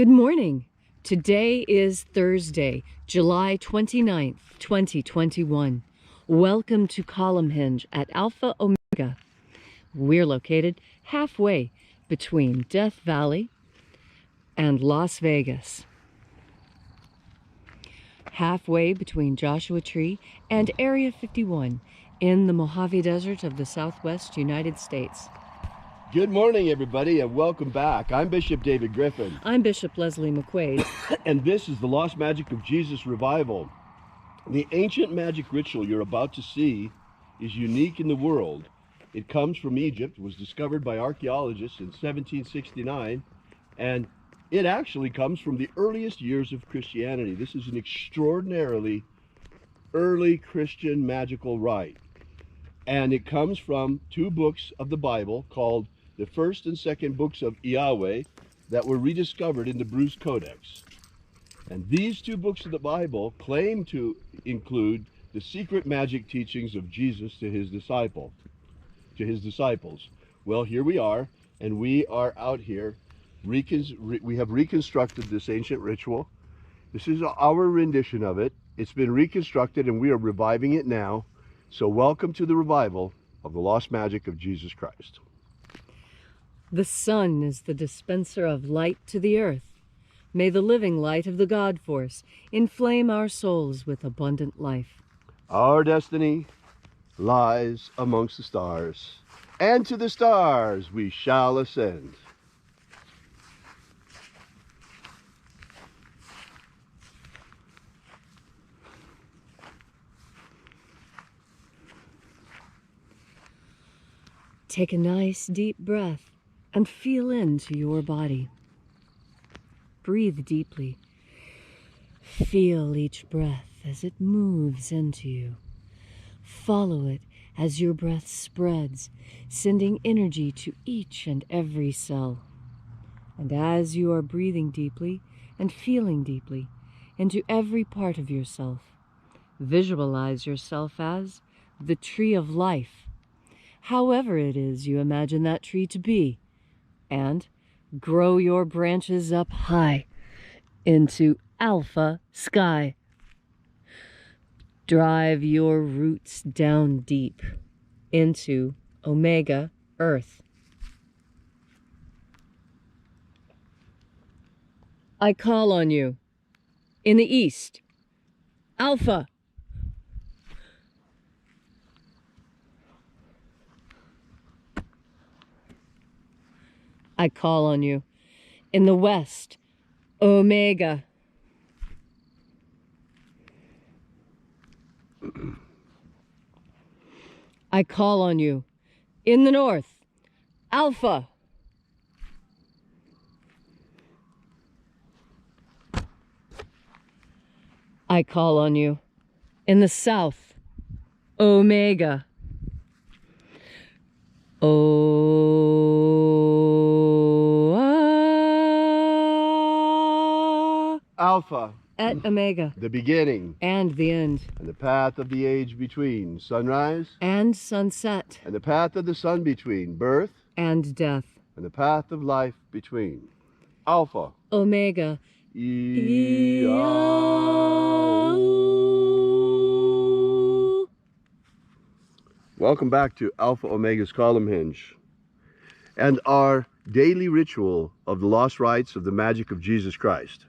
Good morning. Today is Thursday, July 29th, 2021. Welcome to Column Hinge at Alpha Omega. We're located halfway between Death Valley and Las Vegas. Halfway between Joshua Tree and Area 51 in the Mojave Desert of the Southwest United States. Good morning, everybody, and welcome back. I'm Bishop David Griffin. I'm Bishop Leslie McQuade. And this is the Lost Magic of Jesus Revival. The ancient magic ritual you're about to see is unique in the world. It comes from Egypt, was discovered by archaeologists in 1769, and it actually comes from the earliest years of Christianity. This is an extraordinarily early Christian magical rite. And it comes from two books of the Bible called the first and second books of Yahweh that were rediscovered in the Bruce Codex. And these two books of the Bible claim to include the secret magic teachings of Jesus to his disciples. Well, here we are, and we are out here. We have reconstructed this ancient ritual. This is our rendition of it. It's been reconstructed, and we are reviving it now. So welcome to the revival of the lost magic of Jesus Christ. The sun is the dispenser of light to the earth. May the living light of the God force inflame our souls with abundant life. Our destiny lies amongst the stars, and to the stars we shall ascend. Take a nice deep breath and feel into your body. Breathe deeply. Feel each breath as it moves into you. Follow it as your breath spreads, sending energy to each and every cell. And as you are breathing deeply and feeling deeply into every part of yourself, visualize yourself as the tree of life, however it is you imagine that tree to be, and grow your branches up high into alpha sky. Drive your roots down deep into omega earth. I call on you in the east, alpha. I call on you in the west, omega. I call on you in the north, alpha. I call on you in the south, omega. Alpha. At omega. The beginning. And the end. And the path of the age between sunrise. And sunset. And the path of the sun between birth. And death. And the path of life between. Alpha. Omega. Welcome back to Alpha Omega's Column Hinge and our daily ritual of the lost rites of the magic of Jesus Christ.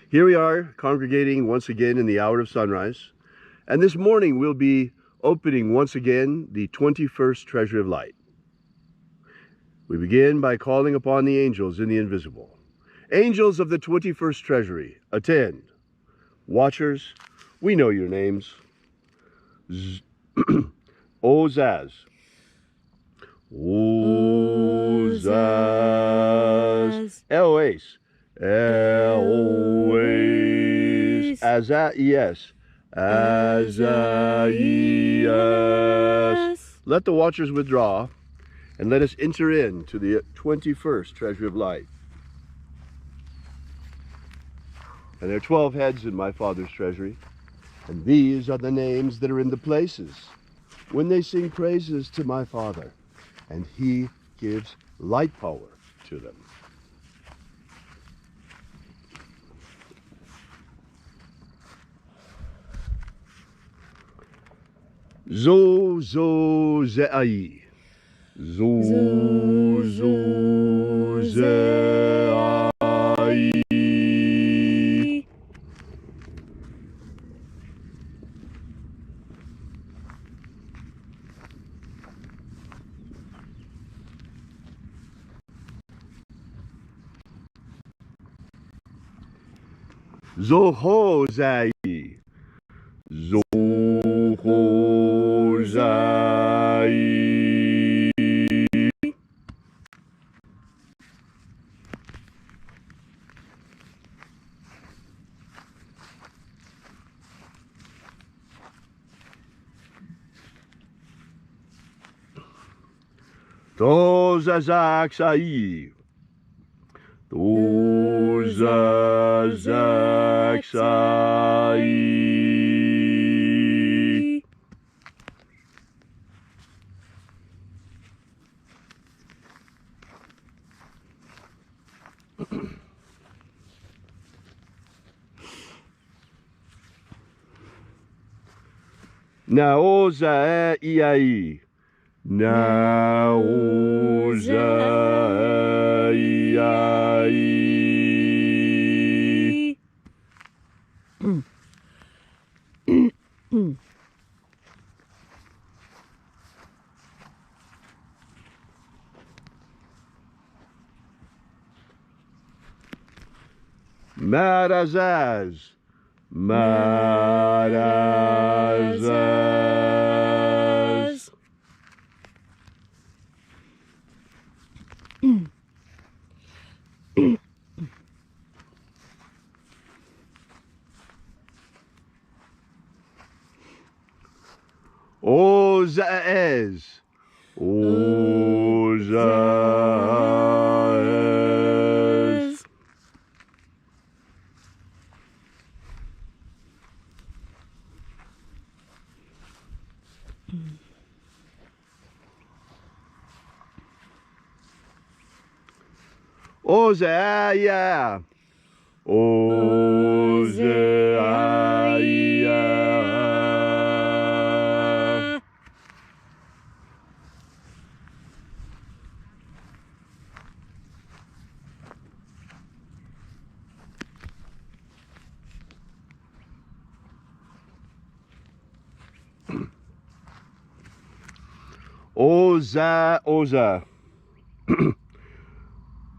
Here we are congregating once again in the hour of sunrise, and this morning we'll be opening once again the 21st Treasury of Light. We begin by calling upon the angels in the invisible. Angels of the 21st Treasury, attend. Watchers, we know your names. Ozaz. Ozaz. Eloise. Eloise. Azaias. Azaias. Let the watchers withdraw, and let us enter into the 21st Treasury of Light. And there are 12 heads in my Father's treasury, and these are the names that are in the places when they sing praises to my Father, and he gives light power to them. Zo zo zeai. Zo zo zeai. Zo ho zai. Zo ho zai. To zazak sai. To zazak sai. Naoza iai. Naoza iai. Marazaz. Marazaz. Ozaez. Ozaez. Ozaia. Ozaia. Oza, oza.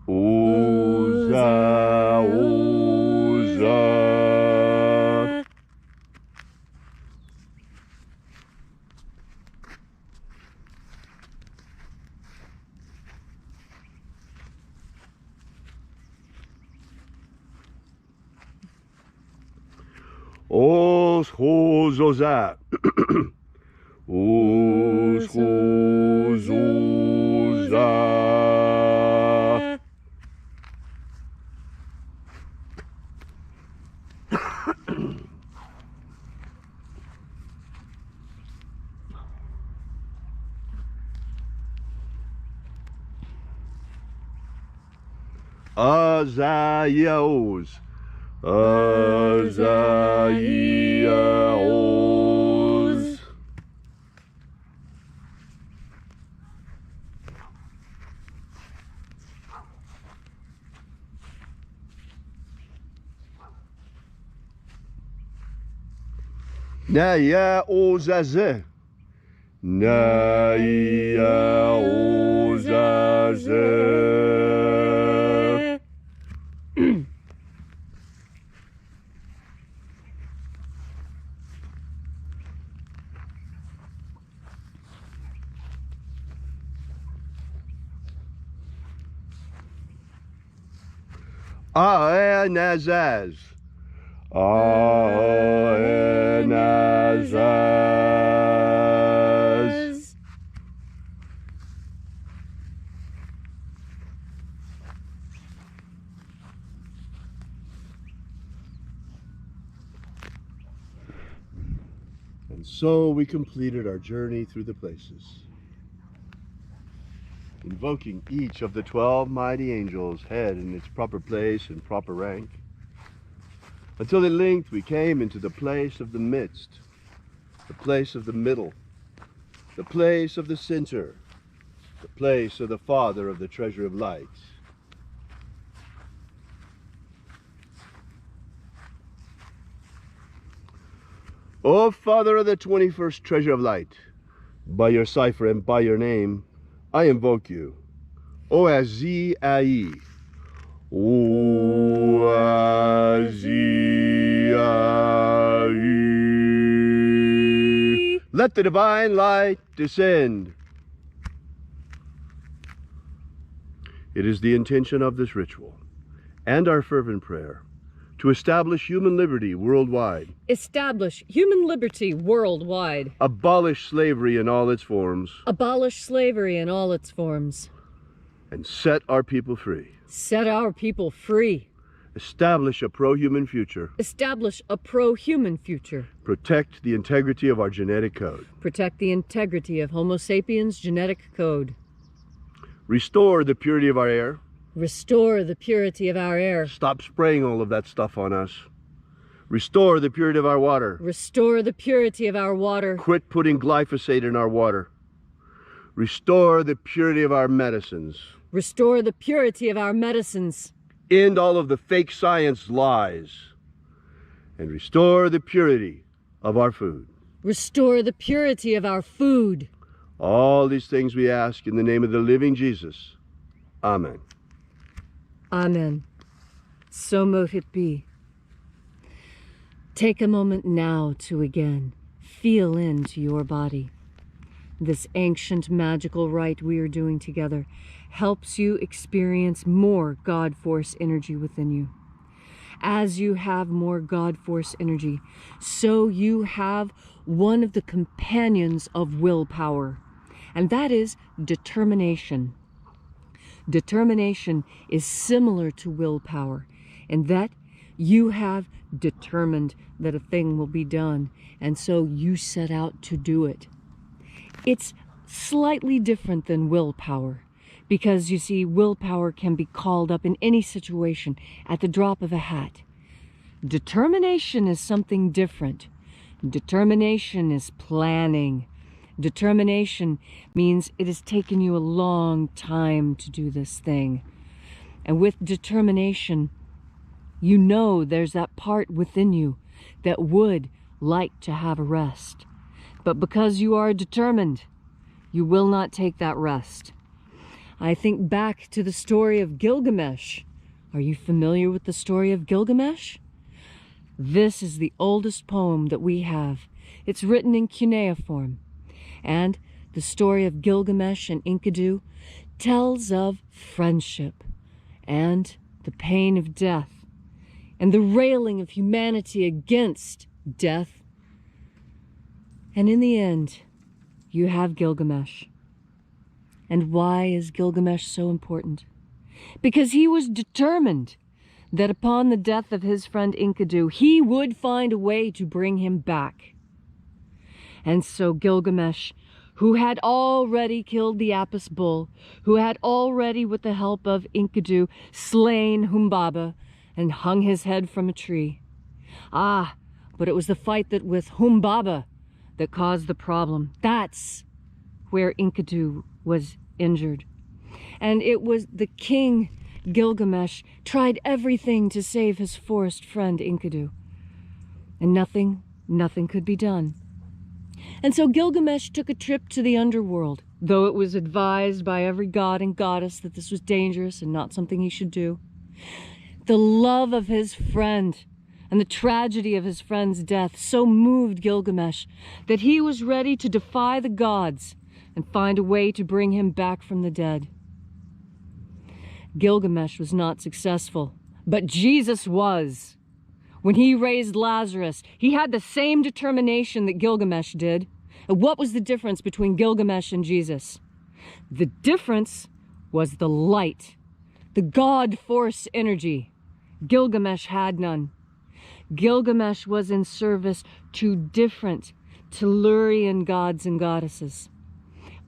Oza, oza. Os hozoza. Os hozoza. Azaios. Azaios. Naya ozaze. Naya ozaze. Aenazaz. Aenazaz. And so we completed our journey through the places, invoking each of the 12 mighty angels' head in its proper place and proper rank, until at length we came into the place of the midst, the place of the middle, the place of the center, the place of the Father of the treasure of light. O Father of the 21st treasure of light, by your cipher and by your name, I invoke you. O Azii, O Azii. Let the divine light descend. It is the intention of this ritual and our fervent prayer to establish human liberty worldwide. Establish human liberty worldwide. Abolish slavery in all its forms. Abolish slavery in all its forms. And set our people free. Set our people free. Establish a pro-human future. Establish a pro-human future. Protect the integrity of our genetic code. Protect the integrity of Homo sapiens' genetic code. Restore the purity of our air. Restore the purity of our air. Stop spraying all of that stuff on us. Restore the purity of our water. Restore the purity of our water. Quit putting glyphosate in our water. Restore the purity of our medicines. Restore the purity of our medicines. End all of the fake science lies. And restore the purity of our food. Restore the purity of our food. All these things we ask in the name of the living Jesus. Amen. Amen. So mote it be. Take a moment now to again feel into your body. This ancient magical rite we are doing together helps you experience more God Force energy within you. As you have more God Force energy, so you have one of the companions of willpower, and that is determination. Determination is similar to willpower in that you have determined that a thing will be done, and so you set out to do it. It's slightly different than willpower because, you see, willpower can be called up in any situation at the drop of a hat. Determination is something different. Determination is planning. Determination means it has taken you a long time to do this thing. And with determination, you know there's that part within you that would like to have a rest. But because you are determined, you will not take that rest. I think back to the story of Gilgamesh. Are you familiar with the story of Gilgamesh? This is the oldest poem that we have. It's written in cuneiform. And the story of Gilgamesh and Enkidu tells of friendship and the pain of death and the railing of humanity against death. And in the end, you have Gilgamesh. And why is Gilgamesh so important? Because he was determined that upon the death of his friend Enkidu, he would find a way to bring him back. And so Gilgamesh, who had already killed the Apis bull, who had already, with the help of Enkidu, slain Humbaba and hung his head from a tree. But it was the fight with Humbaba that caused the problem. That's where Enkidu was injured. And it was the king, Gilgamesh, tried everything to save his forest friend Enkidu. And nothing could be done. And so Gilgamesh took a trip to the underworld, though it was advised by every god and goddess that this was dangerous and not something he should do. The love of his friend and the tragedy of his friend's death so moved Gilgamesh that he was ready to defy the gods and find a way to bring him back from the dead. Gilgamesh was not successful, but Jesus was. When he raised Lazarus, he had the same determination that Gilgamesh did. And what was the difference between Gilgamesh and Jesus? The difference was the light, the God Force energy. Gilgamesh had none. Gilgamesh was in service to different Tellurian gods and goddesses.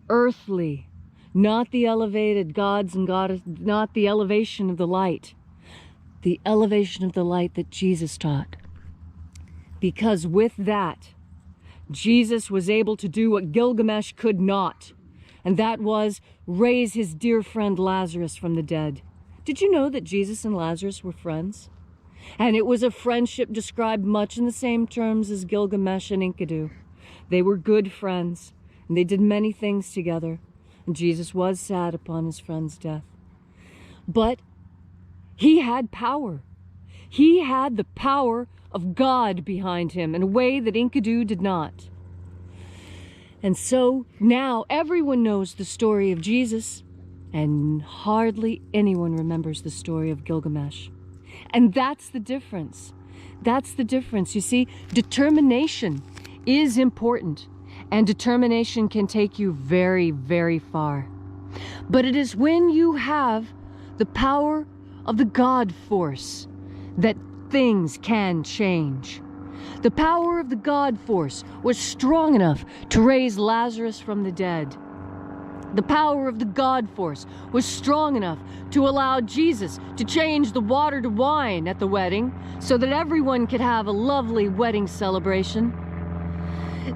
Earthly, not the elevated gods and goddesses, not the elevation of the light. The elevation of the light that Jesus taught. Because with that, Jesus was able to do what Gilgamesh could not, and that was raise his dear friend Lazarus from the dead. Did you know that Jesus and Lazarus were friends? And it was a friendship described much in the same terms as Gilgamesh and Enkidu. They were good friends, and they did many things together, and Jesus was sad upon his friend's death. But he had power. He had the power of God behind him in a way that Enkidu did not. And so now everyone knows the story of Jesus, and hardly anyone remembers the story of Gilgamesh. And that's the difference. That's the difference. You see, determination is important, and determination can take you very, very far. But it is when you have the power of the God force that things can change. The power of the God force was strong enough to raise Lazarus from the dead. The power of the God force was strong enough to allow Jesus to change the water to wine at the wedding so that everyone could have a lovely wedding celebration.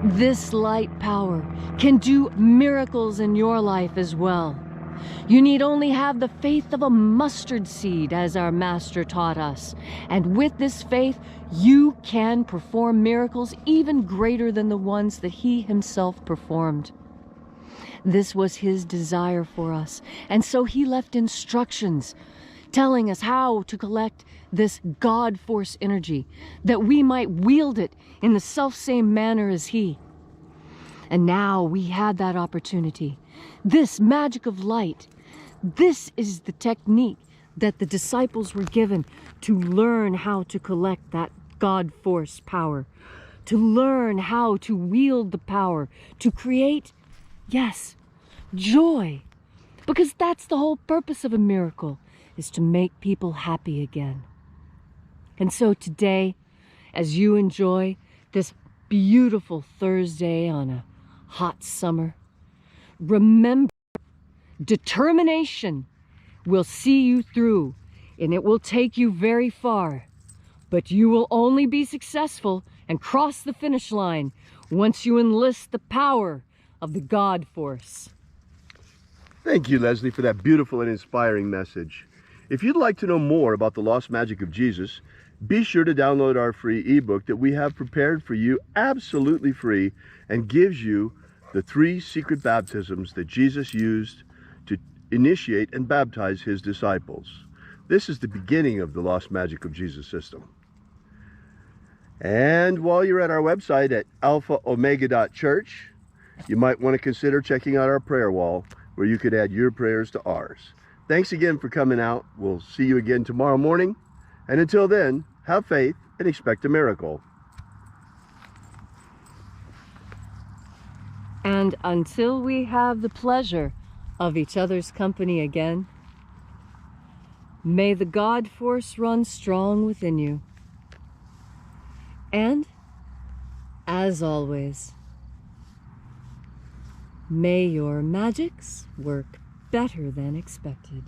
This light power can do miracles in your life as well. You need only have the faith of a mustard seed, as our master taught us. And with this faith, you can perform miracles even greater than the ones that he himself performed. This was his desire for us. And so he left instructions telling us how to collect this God force energy, that we might wield it in the selfsame manner as he. And now we had that opportunity. This magic of light, this is the technique that the disciples were given to learn how to collect that God force power, to learn how to wield the power, to create, yes, joy. Because that's the whole purpose of a miracle, is to make people happy again. And so today, as you enjoy this beautiful Thursday on a hot summer, remember, determination will see you through, and it will take you very far. But you will only be successful and cross the finish line once you enlist the power of the God force. Thank you, Leslie, for that beautiful and inspiring message. If you'd like to know more about the lost magic of Jesus, be sure to download our free ebook that we have prepared for you absolutely free and gives you the 3 secret baptisms that Jesus used to initiate and baptize his disciples. This is the beginning of the Lost Magic of Jesus system. And while you're at our website at alphaomega.church, you might want to consider checking out our prayer wall, where you could add your prayers to ours. Thanks again for coming out. We'll see you again tomorrow morning. And until then, have faith and expect a miracle. And until we have the pleasure of each other's company again, may the God force run strong within you. And, as always, may your magics work better than expected.